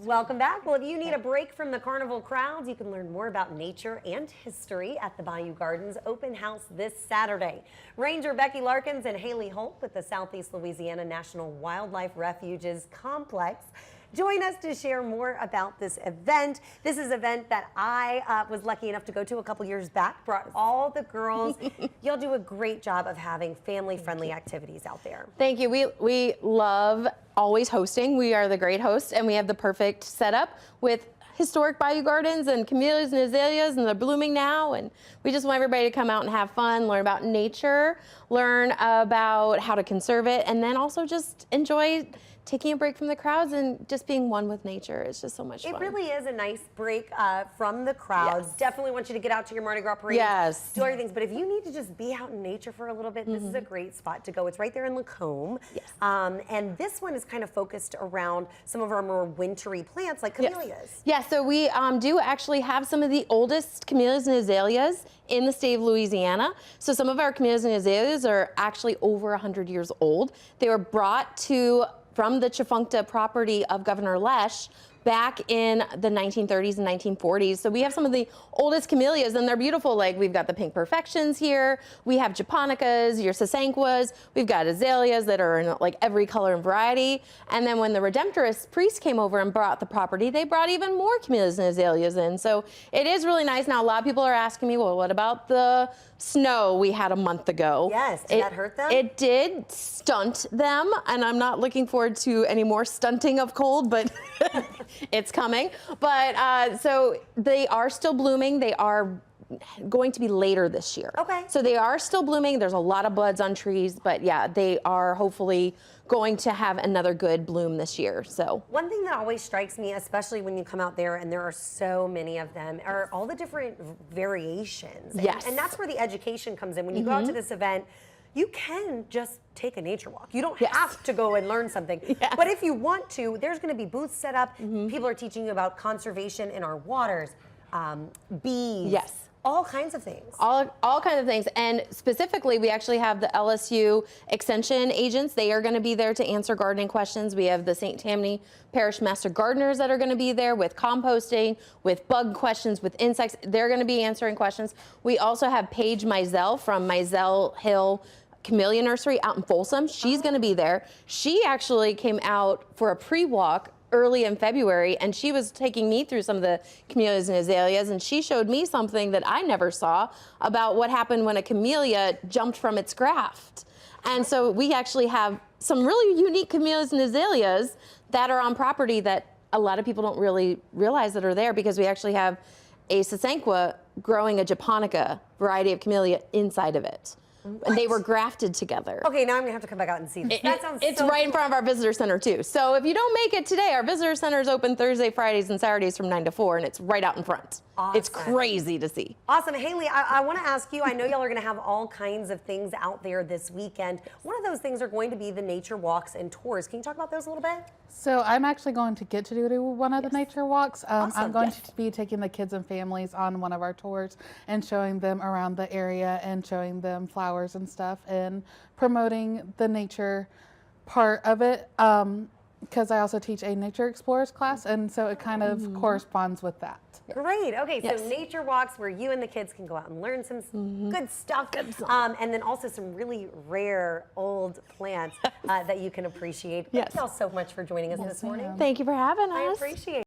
Welcome back. Well, if you need a break from the carnival crowds, you can learn more about nature and history at the Bayou Gardens open house this Saturday. Ranger Becky Larkins and Hayley Holt with the Southeast Louisiana National Wildlife Refuges Complex join us to share more about this event. This is an event that I was lucky enough to go to a couple years back, brought all the girls. Y'all do a great job of having family-friendly activities out there. Thank you. We love always hosting. We are the great hosts, and we have the perfect setup with historic Bayou Gardens and camellias and azaleas, and they're blooming now, and we just want everybody to come out and have fun, learn about nature, learn about how to conserve it, and then also just enjoy taking a break from the crowds and just being one with nature. It's just so much fun. It really is a nice break from the crowds. Yes. Definitely want you to get out to your Mardi Gras parade. Yes. Do all your things. But if you need to just be out in nature for a little bit, this is a great spot to go. It's right there in Lacombe. Yes. And this one is kind of focused around some of our more wintry plants like camellias. Yes. Yeah, so we do actually have some of the oldest camellias and azaleas in the state of Louisiana. So some of our camellias and azaleas are actually over 100 years old. They were brought from the Chifuncta property of Governor Lesh back in the 1930s and 1940s. So we have some of the oldest camellias, and they're beautiful. Like, we've got the pink perfections here. We have japonicas, your sasanquas. We've got azaleas that are in like every color and variety. And then when the Redemptorist priest came over and bought the property, they brought even more camellias and azaleas in. So it is really nice. Now, a lot of people are asking me, well, what about the snow we had a month ago? Yes, did that hurt them? It did stunt them, and I'm not looking forward to any more stunting of cold, but it's coming. But so they are still blooming. They are going to be later this year. Okay. So they are still blooming. There's a lot of buds on trees, but yeah, they are hopefully going to have another good bloom this year. So one thing that always strikes me, especially when you come out there and there are so many of them, are all the different variations. Yes. And that's where the education comes in. When you go out to this event, you can just take a nature walk. You don't have to go and learn something. Yes. But if you want to, there's going to be booths set up. People are teaching you about conservation in our waters, bees. Yes. All kinds of things. All kinds of things. And specifically, we actually have the LSU extension agents. They are going to be there to answer gardening questions. We have the St. Tammany Parish Master Gardeners that are going to be there with composting, with bug questions, with insects. They're going to be answering questions. We also have Paige Mizell from Mizell Hill Camellia Nursery out in Folsom. She's going to be there. She actually came out for a pre-walk early in February, and she was taking me through some of the camellias and azaleas, and she showed me something that I never saw about what happened when a camellia jumped from its graft. And so we actually have some really unique camellias and azaleas that are on property that a lot of people don't really realize that are there, because we actually have a sasanqua growing a japonica variety of camellia inside of it. What? And they were grafted together. Okay, now I'm gonna have to come back out and see this. That sounds It's so right cool. in front of our visitor center too. So if you don't make it today, our visitor center is open Thursday, Fridays, and Saturdays from 9 to 4, and it's right out in front. Awesome. It's crazy to see. Awesome. Hayley, I want to ask you, I know y'all are going to have all kinds of things out there this weekend. One of those things are going to be the nature walks and tours. Can you talk about those a little bit? So I'm actually going to get to do one of the nature walks. Awesome. I'm going to be taking the kids and families on one of our tours and showing them around the area and showing them flowers and stuff and promoting the nature part of it. Because I also teach a nature explorers class, and so it kind of corresponds with that. Great. Okay, Yes. so nature walks where you and the kids can go out and learn some good stuff. And then also some really rare old plants that you can appreciate. Thank Yes. y'all so much for joining us this morning. Thank you for having us. I appreciate it.